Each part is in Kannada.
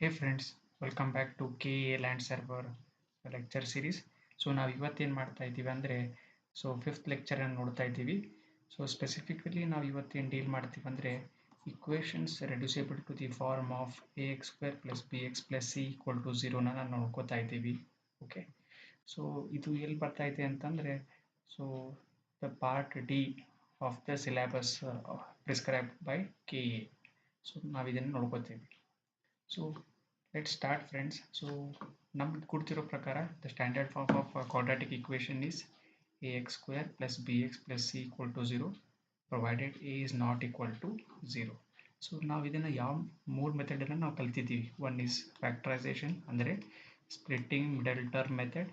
Hey friends, welcome back to KA Land Server lecture series. So ನಾವು ಇವತ್ತೇನು ಮಾಡ್ತಾ ಇದ್ದೀವಿ ಅಂದರೆ ಫಿಫ್ತ್ ಲೆಕ್ಚರನ್ನು ನೋಡ್ತಾ ಇದ್ದೀವಿ. ಸ್ಪೆಸಿಫಿಕಲಿ ನಾವು ಇವತ್ತೇನು ಡೀಲ್ ಮಾಡ್ತೀವಿ ಅಂದರೆ equations reducible to the form of ax² + bx + c = 0 ನಾವು ನೋಡ್ಕೋತಾ ಇದ್ದೀವಿ. ಓಕೆ, ಸೊ ಇದು ಎಲ್ಲಿ ಬರ್ತಾ ಇದೆ ಅಂತಂದರೆ the part D of the syllabus prescribed by KA. ನಾವು ಇದನ್ನು ನೋಡ್ಕೋತೀವಿ. So let's start friends. So ನಮ್ಗೆ ಕೊಡ್ತಿರೋ ಪ್ರಕಾರ the standard form of a quadratic equation is ax² + bx + c = 0 provided a is not equal to 0. So ನಾವು ಇದನ್ನು ಯಾವ ಮೂರು ಮೆಥಡನ್ನು ನಾವು ಕಲ್ತಿದ್ದೀವಿ. ಒನ್ ಈಸ್ ಫ್ಯಾಕ್ಟರೈಸೇಷನ್ ಅಂದರೆ splitting middle term method,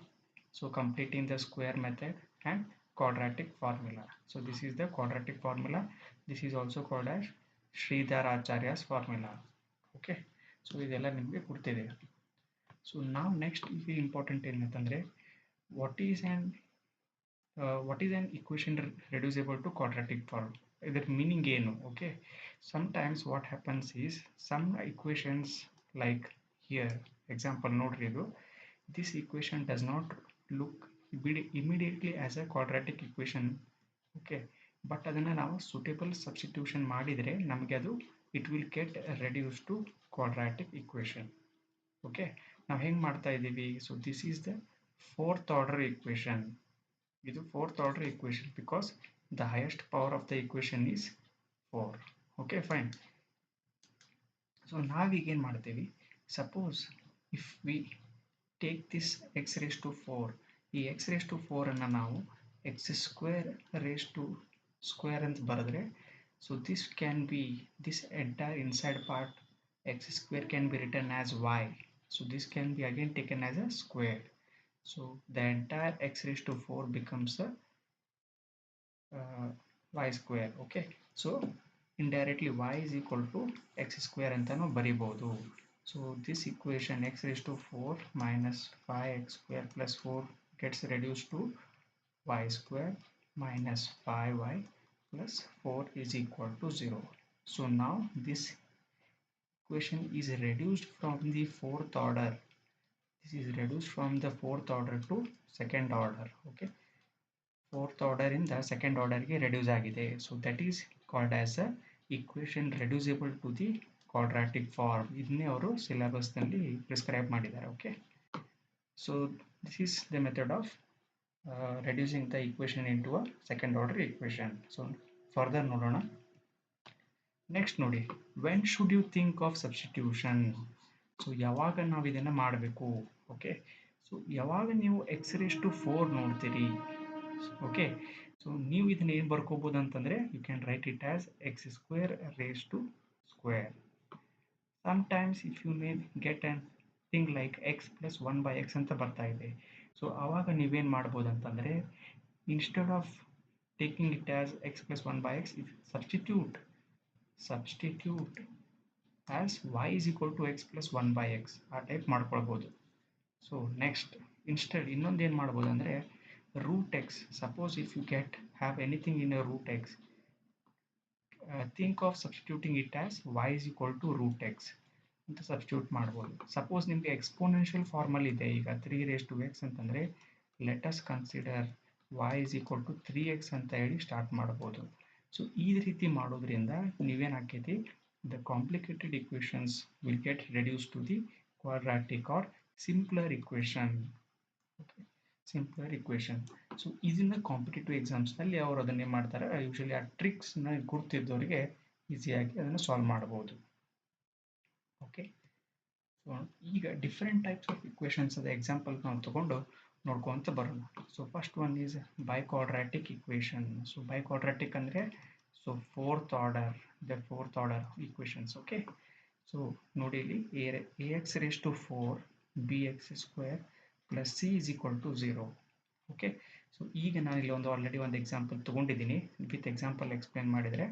so completing the square method and quadratic formula. So this is the quadratic formula. This is also called as Sridhar Acharya's formula. Okay. So ಇದೆಲ್ಲ ನಿಮಗೆ ಕೊಡ್ತಿದೆ. ಸೊ ನಾವು ನೆಕ್ಸ್ಟ್ ಈಗ ಇಂಪಾರ್ಟೆಂಟ್ ಏನಂತಂದರೆ what is an equation reducible to quadratic form, ಇದರ ಮೀನಿಂಗ್ ಏನು. Okay, sometimes what happens is some equations like here example ನೋಡ್ರಿ, ಇದು this equation does not look immediately as a quadratic equation. Okay, but ಅದನ್ನು ನಾವು ಸೂಟೇಬಲ್ ಸಬ್ಸ್ಟಿಟ್ಯೂಷನ್ ಮಾಡಿದರೆ ನಮಗೆ ಅದು it will get reduce to quadratic equation. Okay, ನಾವು ಹೆಂಗೆ ಮಾಡ್ತಾ ಇದ್ದೀವಿ. So this is the fourth order equation. ಇದು fourth order equation because the highest power of the equation is 4. Okay fine. So ನಾವೀಗ ಏನು ಮಾಡ್ತೀವಿ, suppose if we take this x⁴, ಈ x⁴ ಅನ್ನು ನಾವು x² ಅಂತ ಬರೆದ್ರೆ, so this can be this entire inside part x² can be written as y. So this can be again taken as a square. So the entire x⁴ becomes a y². Okay, so indirectly y is equal to x² ಅಂತನೂ ಬರಿಬಹುದು. So this equation x⁴ minus 5x² plus 4 gets reduced to y² minus 5y plus 4 is equal to 0. So now this equation is reduced from the fourth order. This is reduced from the fourth order to second order. Okay, fourth order in the second order ge reduce agide. So that is called as a equation reducible to the quadratic form. ಇದನ್ನೇ ಅವರು ಸಿಲೆಬಸ್ ನಲ್ಲಿ ಪ್ರಿಸ್ಕ್ರೈಬ್ ಮಾಡಿದ್ದಾರೆ. Okay, so this is the method of reducing the equation into a second order equation. So further ನೋಡೋಣ. ನೆಕ್ಸ್ಟ್ ನೋಡಿ, when should you think of substitution. So ಯಾವಾಗ ನಾವು ಇದನ್ನು ಮಾಡಬೇಕು. ಓಕೆ, ಸೊ ಯಾವಾಗ ನೀವು x⁴ ನೋಡ್ತೀರಿ. ಓಕೆ, ಸೊ ನೀವು ಇದನ್ನ ಏನು ಬರ್ಕೋಬೋದು ಅಂತಂದರೆ you can write it as x² sometimes if you may get an thing like x + 1/x ಅಂತ ಬರ್ತಾ ಇದೆ. ಸೊ ಆವಾಗ ನೀವೇನು ಮಾಡ್ಬೋದು ಅಂತಂದರೆ instead of taking it as x + 1/x substitute as y is equal to x plus 1/x ಆ ಟೈಪ್ ಮಾಡ್ಕೊಳ್ಬೋದು. ಸೊ ನೆಕ್ಸ್ಟ್ ಇನ್ಸ್ಟೆಡ್ ಇನ್ನೊಂದು ಏನು ಮಾಡ್ಬೋದು ಅಂದರೆ √x. Suppose if you have anything in √x, think of substituting it as y is equal to √x ಅಂತ ಸಬ್ಸ್ಟಿಟ್ಯೂಟ್ ಮಾಡ್ಬೋದು. ಸಪೋಸ್ ನಿಮಗೆ ಎಕ್ಸ್ಪೋನೆನ್ಷಿಯಲ್ ಫಾರ್ಮಲ್ ಇದೆ, ಈಗ 3x ಅಂತಂದರೆ let us consider y is equal to 3x ಅಂತ ಹೇಳಿ ಸ್ಟಾರ್ಟ್ ಮಾಡ್ಬೋದು. ಸೊ ಈ ರೀತಿ ಮಾಡೋದ್ರಿಂದ ನೀವೇನಾಗ್ತೈತಿ, the complicated equations will get reduced to the quadratic or simpler equation. Okay, simpler equation. So ಇದನ್ನ ಕಾಂಪಿಟೇಟಿವ್ ಎಕ್ಸಾಮ್ಸ್ನಲ್ಲಿ ಅವರು ಅದನ್ನೇ ಮಾಡ್ತಾರೆ. ಯೂಶಲಿ ಆ ಟ್ರಿಕ್ಸ್ನ ಗುರ್ತಿದ್ದವರಿಗೆ ಈಸಿಯಾಗಿ ಅದನ್ನು ಸಾಲ್ವ್ ಮಾಡ್ಬೋದು. ಓಕೆ, ಸೊ ಈಗ ಡಿಫ್ರೆಂಟ್ ಟೈಪ್ಸ್ ಆಫ್ ಇಕ್ವೇಷನ್ಸ್ ಅದ ಎಕ್ಸಾಂಪಲ್ ನಾವು ತಗೊಂಡು ನೋಡ್ಕೊಂತ ಬರೋಣ. So first one is biquadratic equation. So biquadratic ಅಂದರೆ so fourth order equations. Okay, so ನೋಡಿ ಇಲ್ಲಿ ax⁴ bx² plus c is equal to 0. Okay, so ಈಗ ನಾನು ಇಲ್ಲಿ ಆಲ್ರೆಡಿ ಒಂದು ಎಕ್ಸಾಂಪಲ್ ತೊಗೊಂಡಿದ್ದೀನಿ, ವಿತ್ ಎಕ್ಸಾಂಪಲ್ ಎಕ್ಸ್ಪ್ಲೇನ್ ಮಾಡಿದರೆ.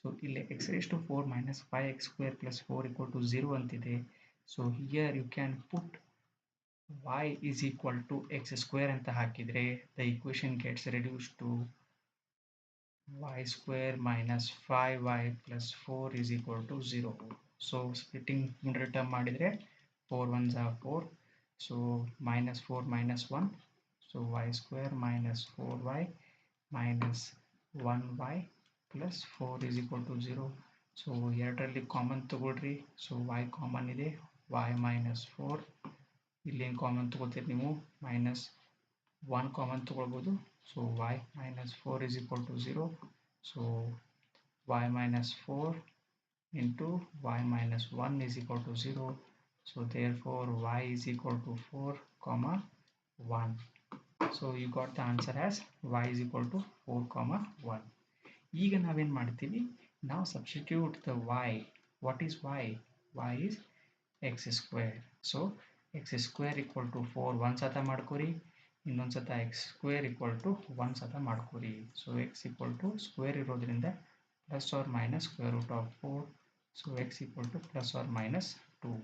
ಸೊ ಇಲ್ಲಿ x⁴ minus 5x² plus 4 equal to 0 ಅಂತಿದೆ. So here you can put y is equal to x² ಅಂತ ಹಾಕಿದರೆ the equation gets reduce to y² minus 5y plus 4 is equal to 0. So splitting middle term ಮಾಡಿದರೆ 4 ones are 4, so minus 4 minus 1, so y square minus 4y minus 1y plus 4 is equal to 0. So ಎರಡರಲ್ಲಿ ಕಾಮನ್ ತಗೊಳ್ರಿ. ಸೊ y ಕಾಮನ್ ಇದೆ, y minus 4. ಇಲ್ಲಿ ಏನು ಕಾಮನ್ ತಗೋತೀರಿ ನೀವು, minus 1 ಕಾಮನ್ ತಗೊಳ್ಬೋದು. So y minus 4 is equal to 0. So y minus 4 into y minus 1 is equal to 0. So therefore y is equal to 4 comma 1. So you got the answer as y is equal to 4 comma 1. ಈಗ ನಾವೇನು ಮಾಡ್ತೀವಿ, ನಾವು substitute the y. What is y? y is x square. So x square equal to 4 ಒಂದು ಸತ ಮಾಡ್ಕೊರಿ, ಇನ್ನೊಂದು ಸತ x square equal to 1 ಸತ ಮಾಡ್ಕೊರಿ. So x equal to square ಇರೋದ್ರಿಂದ plus or minus square root of 4. So x equal to plus or minus 2.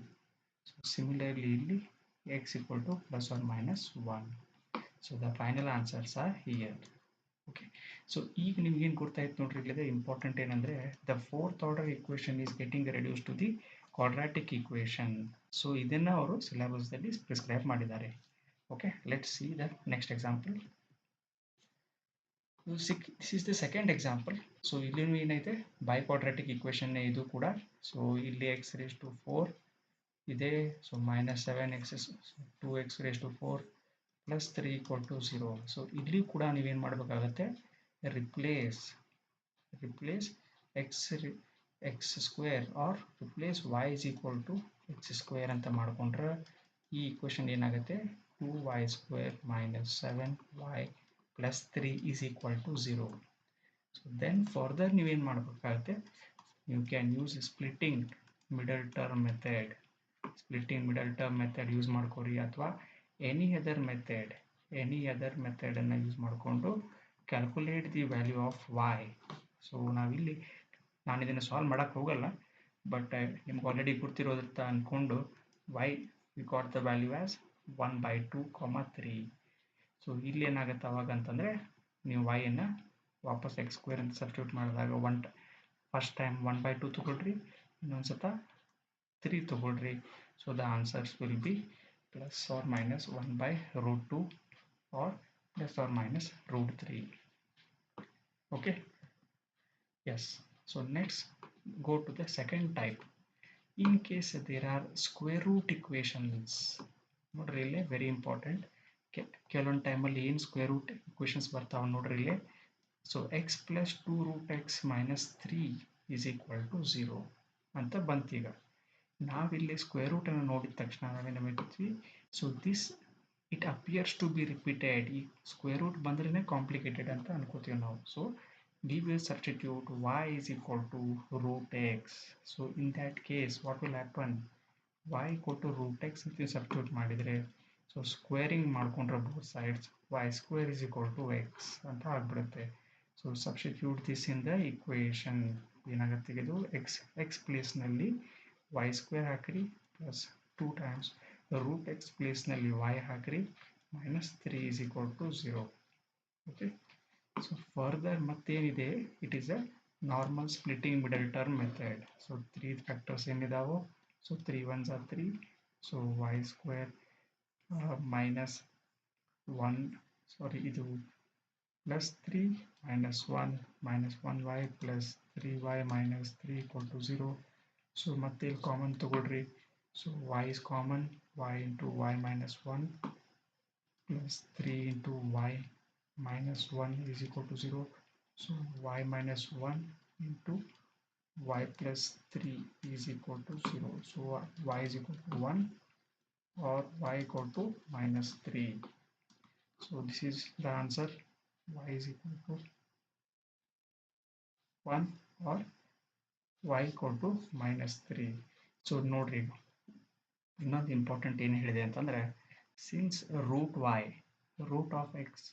So similarly ಇಲ್ಲಿ x equal to plus or minus 1. So the final answers are here. Okay. So ಈಗ ನಿಮ್ಗೆ ಏನು ಗೊತ್ತಾಯ್ತು ನೋಡ್ರಿ, ಇಲ್ಲಿದೆ ಇಂಪಾರ್ಟೆಂಟ್ ಏನಂದ್ರೆ the fourth order equation is getting reduced to the quadratic equation. So ಇದನ್ನ ಅವರು ಸಿಲೆಬಸ್ದಲ್ಲಿ ಪ್ರಿಸ್ಕ್ರೈಬ್ ಮಾಡಿದ್ದಾರೆ. Okay, let's see the next example. This is the second example. So ಇಲ್ಲಿನೂ ಏನೈತೆ, ಬೈ ಕ್ವಾಡ್ರಾಟಿಕ್ ಇಕ್ವೇಶನ್ ಇದು ಕೂಡ. ಸೊ ಇಲ್ಲಿ ಎಕ್ಸ್ ರೇಸ್ ಟು 4 ಇದೆ, ಸೊ ಮೈನಸ್ 7x 2x ರೇಸ್ to 4 plus 3 equal to 0. So ಇಲ್ಲಿ ಕೂಡ ನೀವೇನು ಮಾಡಬೇಕಾಗತ್ತೆ, replace x square or replace y is equal to x square ಅಂತ ಮಾಡ್ಕೊಂಡ್ರೆ ಈ ಇಕ್ವೇಶನ್ ಏನಾಗುತ್ತೆ, 2y square minus 7y plus 3 is equal to 0. So then further ನೀವೇನು ಮಾಡಬೇಕಾಗುತ್ತೆ, you can use splitting middle term method use ಮಾಡ್ಕೊರಿ, ಅಥವಾ ಎನಿ ಅದರ್ ಮೆಥಡನ್ನು ಯೂಸ್ ಮಾಡಿಕೊಂಡು calculate the value of y. So ನಾವಿಲ್ಲಿ ನಾನು ಇದನ್ನು ಸಾಲ್ವ್ ಮಾಡೋಕ್ಕೆ ಹೋಗಲ್ಲ, ಬಟ್ ನಿಮ್ಗೆ ಆಲ್ರೆಡಿ ಗೊತ್ತಿರೋದಂತ ಅಂದ್ಕೊಂಡು y we got the value as 1/2, 3. So ಇಲ್ಲಿ ಏನಾಗುತ್ತೆ ಅವಾಗ ಅಂತಂದರೆ, ನೀವು y-ಯನ್ನು ವಾಪಸ್ ಎಕ್ಸ್ ಸ್ಕ್ವೇರ್ ಅಂತ ಸಬ್ಸ್ಟಿಟ್ಯೂಟ್ ಮಾಡಿದಾಗ ಫಸ್ಟ್ ಟೈಮ್ 1/2 ತೊಗೊಳ್ರಿ, ಇನ್ನೊಂದು ಸತ 3 ತೊಗೊಳ್ರಿ. So the answers will be plus or minus 1/√2 or plus or minus √3. Okay, yes. So next go to the second type. In case there are square root equations, ನೋಡ್ರಿ ಇಲ್ಲೇ ವೆರಿ ಇಂಪಾರ್ಟೆಂಟ್. ಕೆಲವೊಂದು ಟೈಮಲ್ಲಿ ಏನು ಸ್ಕ್ವೇರ್ ರೂಟ್ ಇಕ್ವೇಷನ್ಸ್ ಬರ್ತಾವೆ ನೋಡ್ರಿ ಇಲ್ಲೇ. So x plus 2√x minus 3 is equal to 0 ಅಂತ ಬಂತೀಗ. ನಾವಿಲ್ಲಿ ಸ್ಕ್ವೇರ್ ರೂಟನ್ನು ನೋಡಿದ ತಕ್ಷಣ ನಾವೇನು ಮಾಡ್ತೀವಿ, so this it appears to be repeated. ಈ ಸ್ಕ್ವೇರ್ ರೂಟ್ ಬಂದ್ರೇ ಕಾಂಪ್ಲಿಕೇಟೆಡ್ ಅಂತ ಅನ್ಕೋತೀವಿ ನಾವು. So we will substitute y is equal to √x. So in that case what will happen, y equal to √x ಅಂತ ಸಬ್ಸ್ಟಿಟ್ಯೂಟ್ ಮಾಡಿದರೆ, ಸೊ ಸ್ಕ್ವೇರಿಂಗ್ ಮಾಡ್ಕೊಂಡ್ರೆ both sides y square is equal to x ಅಂತ ಆಗ್ಬಿಡುತ್ತೆ. So substitute this in the equation. ಏನಾಗುತ್ತೆ, ಇದು ಎಕ್ಸ್ ಪ್ಲೇಸ್ನಲ್ಲಿ y ಸ್ಕ್ವೇರ್ ಹಾಕ್ರಿ ಪ್ಲಸ್ 2 ಟೈಮ್ಸ್ √x ಪ್ಲೇಸ್ನಲ್ಲಿ y ಹಾಕ್ರಿ minus 3 is equal to 0. Okay, so further ಮತ್ತೇನಿದೆ, it is a normal splitting middle term method. So 3 factors ಏನಿದಾವೋ, so 3 1s are 3. So y square minus 1, sorry ಇದು plus 3 minus 1 minus 1y plus 3y minus 3 equal to 0. So ಮತ್ತೆ ಇಲ್ಲಿ ಕಾಮನ್ ತಗೊಳ್ರಿ. So y is common, y into y minus 1 plus 3 into y minus 1 is equal to 0. So y minus 1 into y plus 3 is equal to 0. So y is equal to 1 or y equal to minus 3. So this is the answer, y is equal to 1 or y equal to minus 3. So ನೋಡ್ರಿ, ಇನ್ನೊಂದು ಇಂಪಾರ್ಟೆಂಟ್ ಏನು ಹೇಳಿದೆ ಅಂತಂದರೆ, ಸಿನ್ಸ್ ರೂಟ್ ಆಫ್ ಎಕ್ಸ್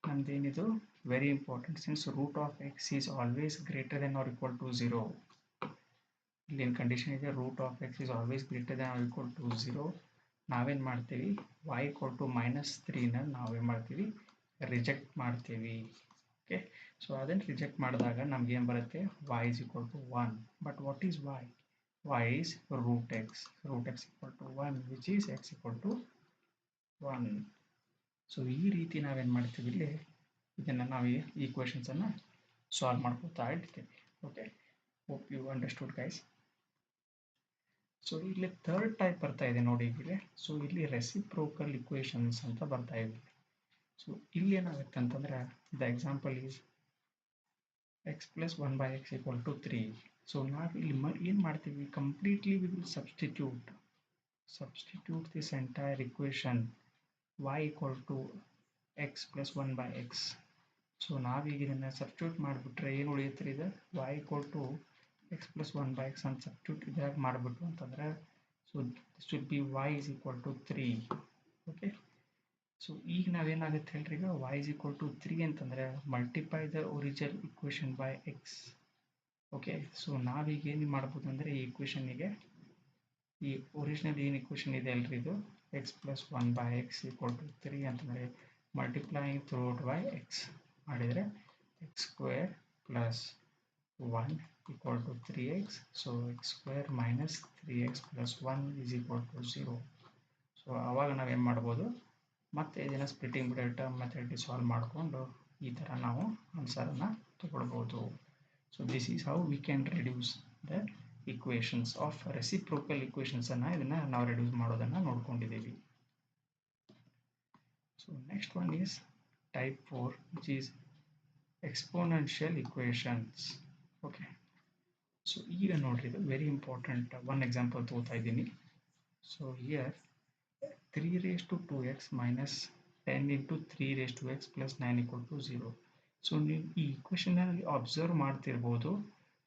ನಮ್ದೇನಿದು very important, since root of x is always greater than or equal to 0. ಇಲ್ಲೇನು ಕಂಡೀಷನ್ ಇದೆ, root of x is always greater than or equal to 0. ನಾವೇನು ಮಾಡ್ತೀವಿ, y ಈಕ್ವಲ್ ಟು ಮೈನಸ್ 3ನ ನಾವೇನು ಮಾಡ್ತೀವಿ, ರಿಜೆಕ್ಟ್ ಮಾಡ್ತೀವಿ. ಓಕೆ, ಸೊ ಅದನ್ನು ರಿಜೆಕ್ಟ್ ಮಾಡಿದಾಗ ನಮ್ಗೇನು ಬರುತ್ತೆ, y is equal to 1. But what is y? y is root x equal 1 which is x equal to 1. So ಈ ರೀತಿ ನಾವೇನು ಮಾಡ್ತೀವಿ ಇಲ್ಲಿ ಇದನ್ನು ನಾವು ಈ ಈಕ್ವೇಷನ್ಸನ್ನು ಸಾಲ್ವ್ ಮಾಡ್ಕೊತಾ ಇರ್ತೀವಿ. Okay, hope you understood guys. So ಇಲ್ಲಿ ಥರ್ಡ್ ಟೈಪ್ ಬರ್ತಾ ಇದೆ ನೋಡಿ ಇಲ್ಲಿ. ಸೊ ಇಲ್ಲಿ ರೆಸಿಪ್ರೋಕಲ್ ಇಕ್ವೇಷನ್ಸ್ ಅಂತ ಬರ್ತಾ ಇದೆ. ಸೊ ಇಲ್ಲಿ ಏನಾಗುತ್ತೆ ಅಂತಂದ್ರೆ the example is x plus 1 by x equal to 3. So ನಾವು ಇಲ್ಲಿ ಏನು ಮಾಡ್ತೀವಿ, completely we will substitute this entire equation y equal to x plus 1 by x. So ನಾವೀಗ ಇದನ್ನು ಸಬ್ಸ್ಟಿಟ್ಯೂಟ್ ಮಾಡಿಬಿಟ್ರೆ ಏನು ಉಳಿಯುತ್ತೆ ಇದು y equal to x plus 1 by x ಅಂತ ಸಬ್ಸ್ಟಿಟ್ಯೂಟ್ ಇದಾಗ ಮಾಡಿಬಿಟ್ಟು ಅಂತಂದರೆ so this will be y is equal to 3. Okay, so ಈಗ ನಾವೇನಾಗುತ್ತೆ ಹೇಳ್ರಿ, ಈಗ y is equal to 3 ಅಂತಂದರೆ multiply the original equation by x. Okay, so ನಾವೀಗ ಏನು ಮಾಡ್ಬೋದು ಅಂದರೆ ಈ ಇಕ್ವೇಷನ್ನಿಗೆ ಈ ಒರಿಜಿನಲ್ ಏನು ಇಕ್ವೇಷನ್ ಇದೆ ಅಲ್ರಿ ಇದು x plus 1 by x equal to 3 ಅಂತಂದರೆ ಮಲ್ಟಿಪ್ಲೈಯಿಂಗ್ ಥ್ರೂಟ್ ಬೈ x ಮಾಡಿದರೆ x square plus 1 equal to 3x. So x square minus 3x plus 1 is equal to 0. So ಆವಾಗ ನಾವೇನು ಮಾಡ್ಬೋದು, ಮತ್ತು ಇದನ್ನು ಸ್ಪ್ಲಿಟ್ಟಿಂಗ್ ಮೆಥಡ್ ಸಾಲ್ವ್ ಮಾಡಿಕೊಂಡು ಈ ಥರ ನಾವು ಆನ್ಸರನ್ನು ತಗೊಳ್ಬೋದು. So this is how we can reduce the equations of reciprocal ಇಕ್ವೇಷನ್ಸನ್ನು ಇದನ್ನು ನಾವು ರಿಡ್ಯೂಸ್ ಮಾಡೋದನ್ನು ನೋಡ್ಕೊಂಡಿದ್ದೀವಿ. So next one is type 4 which is exponential equations. Okay, so ಈಗ ನೋಡ್ರಿ ಇದು ವೆರಿ ಇಂಪಾರ್ಟೆಂಟ್ ಒನ್ ಎಕ್ಸಾಂಪಲ್ ತಗೋತಾ ಇದ್ದೀನಿ. So here 3 raised to 2x minus 10 into 3 raised to x plus 9 equal to 0. So ನೀವು ಈ ಇಕ್ವೇಷನಲ್ಲಿ ಅಬ್ಸರ್ವ್ ಮಾಡ್ತಿರ್ಬೋದು.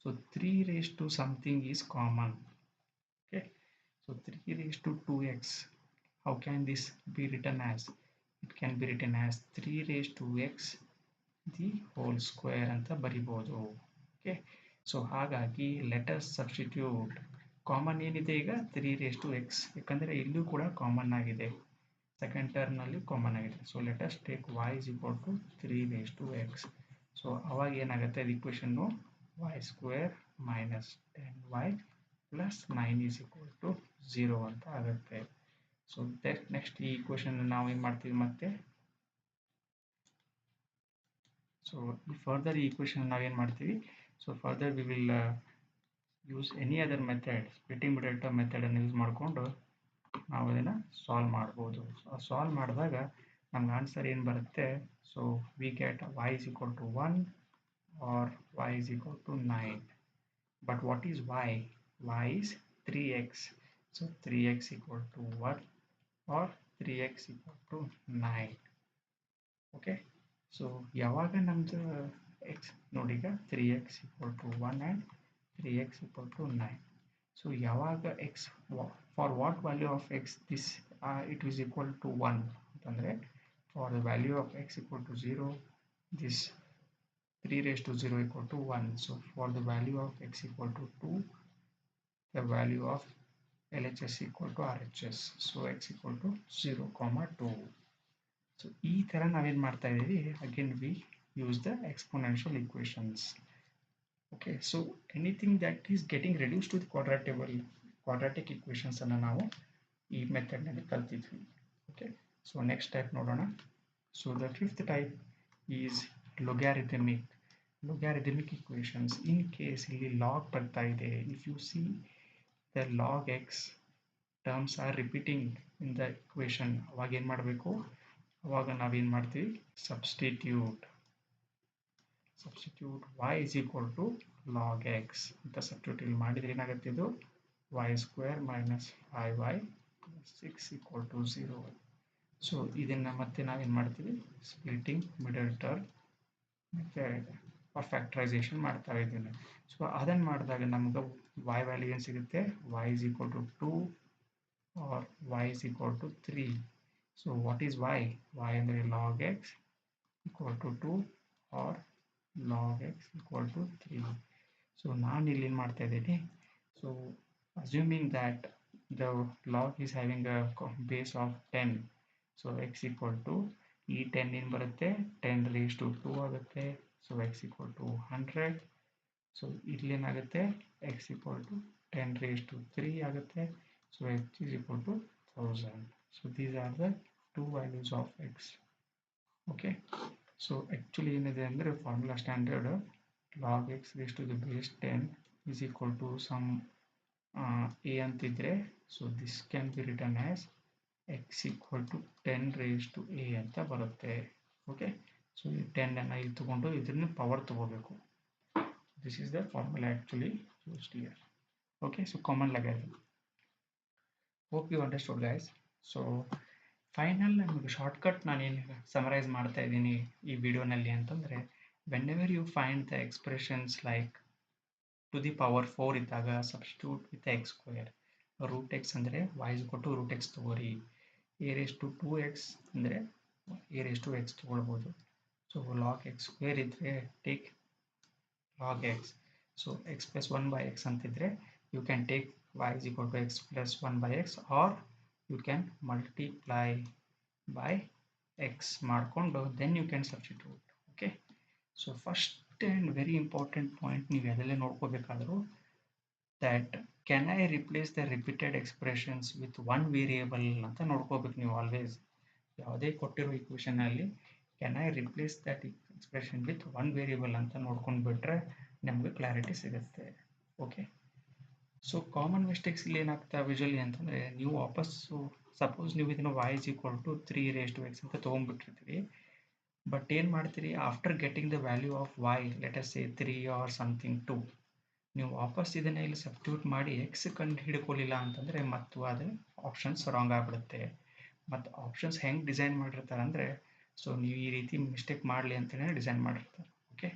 So 3 raised to something is common. Okay, so 3 raised to 2x, how can this be written as? It can be written as 3 raised to x the whole square ಅಂತ ಬರಿಬೋದು. ಓಕೆ, ಸೊ ಹಾಗಾಗಿ ಲೆಟಸ್ ಸಬ್ಸ್ಟಿಟ್ಯೂಟ್ ಕಾಮನ್ ಏನಿದೆ ಈಗ 3 raised to x, ಯಾಕಂದರೆ ಇಲ್ಲೂ ಕೂಡ ಕಾಮನ್ ಆಗಿದೆ, ಸೆಕೆಂಡ್ ಟರ್ಮ್ನಲ್ಲಿ ಕಾಮನ್ ಆಗಿದೆ. So let's take y is equal to 3 raised to x. So ಅವಾಗ ಏನಾಗುತ್ತೆ ಅದು ಇಕ್ವೇಷನ್ನು y square minus 10y plus 9 is equal to 0 ಅಂತ ಆಗುತ್ತೆ. ಸೊ ನೆಕ್ಸ್ಟ್ ಈ ಇಕ್ವೇಷನ್ ನಾವು ಏನು ಮಾಡ್ತೀವಿ ಮತ್ತೆ, ಸೊ ಫರ್ದರ್ ಈ ಇಕ್ವೇಷನ್ ನಾವೇನು ಮಾಡ್ತೀವಿ, so further we will use any other method, splitting ಮೆಥಡನ್ನು ಯೂಸ್ ಮಾಡಿಕೊಂಡು ನಾವು ಅದನ್ನು ಸಾಲ್ವ್ ಮಾಡ್ಬೋದು. ಸಾಲ್ವ್ ಮಾಡಿದಾಗ ನಮ್ಗೆ ಆನ್ಸರ್ ಏನು ಬರುತ್ತೆ, so we get y is equal to 1 or y is equal to 9. But what is y? Y is 3x. So 3x equal to 1 or 3x equal to 9. Okay, so ಯಾವಾಗ ನಮ್ಮದು x ನೋಡಿ ಈಗ 3x equal to 1 and 3x equal to 9. So ಯಾವಾಗ x for what value of x this it is equal to 1 ಅಂತಂದರೆ for the value of x equal to 0 this 3 raised to 0 equal to 1. So for the value of x equal to 2 the value of LHS equal to RHS. So x equal to 0, 2. So ಈ ಥರ ನಾವೇನು ಮಾಡ್ತಾ ಇದ್ದೀವಿ, again we use the exponential equations. Okay, so anything that is getting reduce to the quadratic ಇಕ್ವೇಷನ್ಸನ್ನು ನಾವು ಈ ಮೆಥಡ್ನಲ್ಲಿ ಕಲ್ತಿದ್ವಿ. ಓಕೆ, ಸೊ ನೆಕ್ಸ್ಟ್ ಟೈಪ್ ನೋಡೋಣ. So the fifth type is logarithmic equations. In case ಇಲ್ಲಿ log ಬರ್ತಾ ಇದೆ, if you see the log x terms are repeating in the equation, ಅವಾಗ ಏನು ಮಾಡಬೇಕು, ಅವಾಗ ನಾವೇನು ಮಾಡ್ತೀವಿ, substitute y is equal to log x ಅಂತ ಸಬ್ಸ್ಟಿಟ್ಯೂಟ್ ಇಲ್ಲಿ ಮಾಡಿದರೆ ಏನಾಗುತ್ತೆ, ಇದು y square minus 5y plus 6 equal to 0. So ಇದನ್ನು ಮತ್ತೆ ನಾವೇನು ಮಾಡ್ತೀವಿ, splitting middle term method or factorization ಮಾಡ್ತಾ ಇದ್ದೀನಿ. ಸೊ ಅದನ್ನು ಮಾಡಿದಾಗ ನಮ್ಗೆ y ವ್ಯಾಲ್ಯೂ ಏನು ಸಿಗುತ್ತೆ, y is equal to 2 or y is equal to 3. So what is y ಅಂದರೆ log x equal to 2 or log x equal to 3. So ನಾನು ಇಲ್ಲಿ ಏನು ಮಾಡ್ತಾ ಇದ್ದೀನಿ, so assuming that the log is having a base of 10, so x equal to ಈ 10 ಏನು ಬರುತ್ತೆ, 10 raised to 2 ಆಗುತ್ತೆ. So x equal to 100. So ಇಲ್ಲೇನಾಗುತ್ತೆ, x equal to 10 raised to 3 ಆಗುತ್ತೆ. So x is equal to 1000. So these are the two values of x. Okay, so actually ಏನಿದೆ ಅಂದರೆ formula standard log x raised to the base 10 is equal to some a ಅಂತಿದ್ರೆ, so this can be written as x equal to 10 raised to a ಅಂತ ಬರುತ್ತೆ. ಓಕೆ, ಸೊ ಈ 10 ಅನ್ನು ಇಲ್ಲಿ ತಗೊಂಡು ಇದನ್ನ ಪವರ್ ತಗೋಬೇಕು. This is the formula actually used here. Okay, so common luggage. Hope you understood guys. So final ನಮಗೆ ಶಾರ್ಟ್ಕಟ್ ನಾನೇನು ಸಮರೈಸ್ ಮಾಡ್ತಾ ಇದ್ದೀನಿ ಈ ವಿಡಿಯೋನಲ್ಲಿ ಅಂತಂದರೆ, whenever you find the expressions like to the power 4 ಇದ್ದಾಗ substitute with x square. Root x ಅಂದರೆ y is equal to root x ತಗೋರಿ. a raised to 2x ಅಂದರೆ a raised to x ತಗೊಳ್ಬೋದು. ಸೊ ಲಾಗ್ ಎಕ್ಸ್ ಸ್ಕ್ವೇರ್ ಇದ್ದರೆ take log x. So x plus 1 by x ಅಂತಿದ್ರೆ you can take y is equal to x plus 1 by x, or you can multiply by x ಮಾಡಿಕೊಂಡು then you can substitute. Okay, so first and very important point ನೀವು ಅದಲ್ಲೇ ನೋಡ್ಕೋಬೇಕಾದ್ರು, that can I replace the repeated expressions with one variable ಅಂತ ನೋಡ್ಕೋಬೇಕು ನೀವು ಆಲ್ವೇಸ್. ಯಾವುದೇ ಕೊಟ್ಟಿರೋ ಇಕ್ವೇಷನಲ್ಲಿ can I replace that expression with one variable ಅಂತ ನೋಡ್ಕೊಂಡು ಬಿಟ್ರೆ ನಮಗೆ ಕ್ಲಾರಿಟಿ ಸಿಗುತ್ತೆ. ಓಕೆ, ಸೊ ಕಾಮನ್ ಮಿಸ್ಟೇಕ್ಸ್ ಇಲ್ಲಿ ಏನಾಗ್ತಾ ವಿಜುವಲಿ ಅಂತಂದರೆ, ನೀವು ವಾಪಸ್ಸು ಸಪೋಸ್ ನೀವು ಇದನ್ನು y is equal to 3 raised to x ಅಂತ ತೊಗೊಂಡ್ಬಿಟ್ಟಿರ್ತೀರಿ. ಬಟ್ ಏನು ಮಾಡ್ತೀರಿ, after getting the value of y, let us say 3 or something 2, ನೀವು ವಾಪಸ್ ಇದನ್ನು ಇಲ್ಲಿ ಸಬ್ಸ್ಟಿಟ್ಯೂಟ್ ಮಾಡಿ ಎಕ್ಸ್ ಕಂಡು ಹಿಡ್ಕೊಳ್ಳಿಲ್ಲ ಅಂತಂದರೆ ಮತ್ತು ಅದು ಆಪ್ಷನ್ಸ್ ರಾಂಗ್ ಆಗಿಬಿಡುತ್ತೆ. ಮತ್ತು ಆಪ್ಷನ್ಸ್ ಹೆಂಗೆ ಡಿಸೈನ್ ಮಾಡಿರ್ತಾರೆ ಅಂದರೆ, ಸೊ ನೀವು ಈ ರೀತಿ ಮಿಸ್ಟೇಕ್ ಮಾಡಲಿ ಅಂತಲೇ ಡಿಸೈನ್ ಮಾಡಿರ್ತಾರೆ. ಓಕೆ,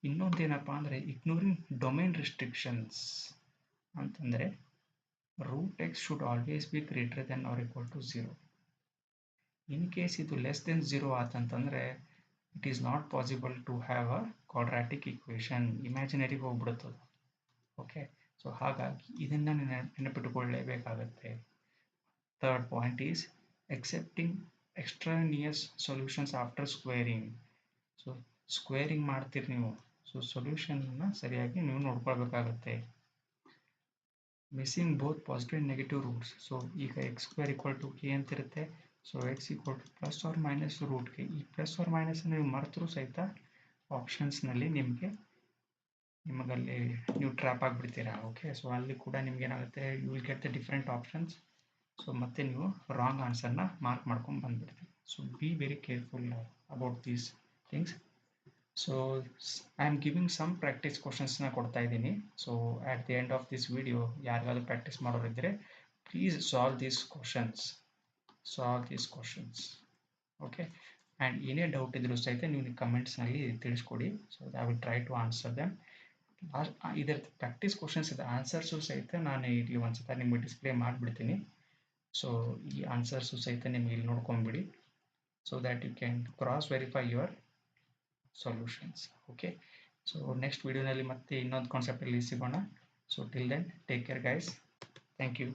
ಇನ್ನೊಂದು ಏನಪ್ಪ ಅಂದರೆ ಇಗ್ನೋರಿಂಗ್ ಡೊಮೇನ್ ರಿಸ್ಟ್ರಿಕ್ಷನ್ಸ್ ಅಂತಂದರೆ, root x should always be greater than or equal to 0. In case ಇದು ಲೆಸ್ ದೆನ್ 0 ಆತಂತಂದರೆ it is not possible to have a quadratic equation, ಇಮ್ಯಾಜಿನರಿಗೆ ಹೋಗ್ಬಿಡುತ್ತದೆ. ಓಕೆ, ಸೊ ಹಾಗಾಗಿ ಇದನ್ನು ನೆನಪಿಟ್ಟುಕೊಳ್ಳಲೇಬೇಕಾಗತ್ತೆ. Third point is accepting extraneous solutions after squaring. So squaring ಮಾಡ್ತೀರಿ ನೀವು, ಸೊ ಸೊಲ್ಯೂಷನ್ನ ಸರಿಯಾಗಿ ನೀವು ನೋಡ್ಕೊಳ್ಬೇಕಾಗತ್ತೆ. Missing both positive and negative roots. So ಈಗ x square equal to k ಅಂತಿರುತ್ತೆ. So x equal to plus or minus root k. ಈ ಪ್ಲಸ್ ಆರ್ ಮೈನಸ್ ನೀವು ಮರೆತರೂ ಸಹಿತ ಆಪ್ಷನ್ಸ್ನಲ್ಲಿ ನಿಮಗಲ್ಲಿ ನೀವು ಟ್ರ್ಯಾಪ್ ಆಗಿಬಿಡ್ತೀರಾ. ಓಕೆ, ಸೊ ಅಲ್ಲಿ ಕೂಡ ನಿಮ್ಗೆ ಏನಾಗುತ್ತೆ, you will get the different options. So ಮತ್ತೆ ನೀವು ರಾಂಗ್ ಆನ್ಸರ್ನ ಮಾರ್ಕ್ ಮಾಡ್ಕೊಂಡು ಬಂದುಬಿಡ್ತೀವಿ. So be very careful about these things. So I am giving some practice ಕ್ವಶನ್ಸ್ನ ಕೊಡ್ತಾ ಇದ್ದೀನಿ. So at the end of this video ಯಾರಿಗಾದ್ರೂ ಪ್ರಾಕ್ಟೀಸ್ ಮಾಡೋರಿದ್ದರೆ please solve these questions. Okay, and ಏನೇ ಡೌಟ್ ಇದ್ರೂ ಸಹಿತ ನೀವು ಕಮೆಂಟ್ಸ್ನಲ್ಲಿ ತಿಳಿಸ್ಕೊಡಿ. So I will try to answer them. ಇದರ ಪ್ರಾಕ್ಟೀಸ್ ಕ್ವಶನ್ಸ್ ಇದೆ ಆನ್ಸರ್ಸು ಸಹಿತ ನಾನು ಇಲ್ಲಿ ಒಂದ್ಸತ ನಿಮಗೆ ಡಿಸ್ಪ್ಲೇ ಮಾಡಿಬಿಡ್ತೀನಿ. ಸೊ ಈ ಆನ್ಸರ್ಸು ಸಹಿತ ನಿಮಗೆ ಇಲ್ಲಿ ನೋಡ್ಕೊಂಬಿಡಿ, so that you can cross verify your solutions. Okay, so next ವಿಡಿಯೋನಲ್ಲಿ ಮತ್ತೆ ಇನ್ನೊಂದು ಕಾನ್ಸೆಪ್ಟಲ್ಲಿ ಸಿಗೋಣ. So till then take care guys. Thank you.